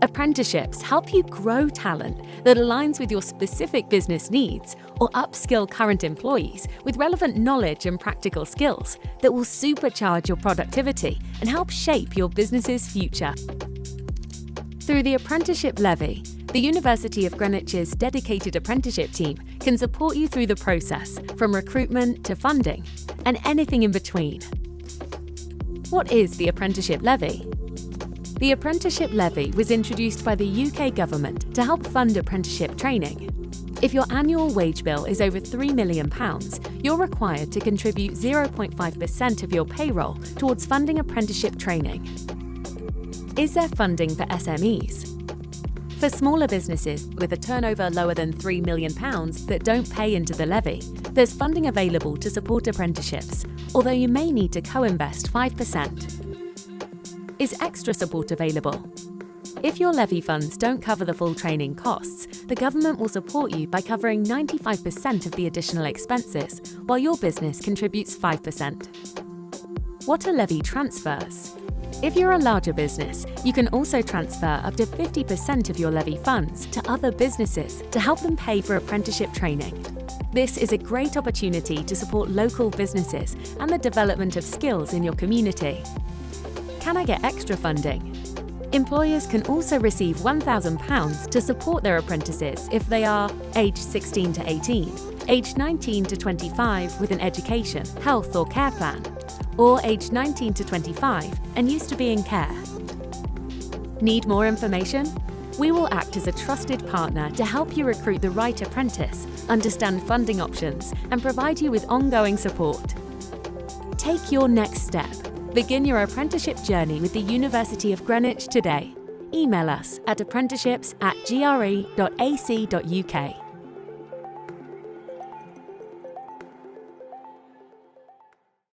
Apprenticeships help you grow talent that aligns with your specific business needs or upskill current employees with relevant knowledge and practical skills that will supercharge your productivity and help shape your business's future. Through the Apprenticeship Levy, the University of Greenwich's dedicated apprenticeship team can support you through the process, from recruitment to funding, and anything in between. What is the Apprenticeship Levy? The Apprenticeship Levy was introduced by the UK government to help fund apprenticeship training. If your annual wage bill is over £3 million, you're required to contribute 0.5% of your payroll towards funding apprenticeship training. Is there funding for SMEs? For smaller businesses with a turnover lower than £3 million that don't pay into the levy, there's funding available to support apprenticeships, although you may need to co-invest 5%. Is extra support available? If your levy funds don't cover the full training costs, the government will support you by covering 95% of the additional expenses, while your business contributes 5%. What are levy transfers? If you're a larger business, you can also transfer up to 50% of your levy funds to other businesses to help them pay for apprenticeship training. This is a great opportunity to support local businesses and the development of skills in your community. Can I get extra funding? Employers can also receive £1,000 to support their apprentices if they are aged 16 to 18, aged 19 to 25 with an education, health or care plan, or aged 19 to 25 and used to be in care. Need more information? We will act as a trusted partner to help you recruit the right apprentice, understand funding options, and provide you with ongoing support. Take your next step. Begin your apprenticeship journey with the University of Greenwich today. Email us at apprenticeships@gre.ac.uk.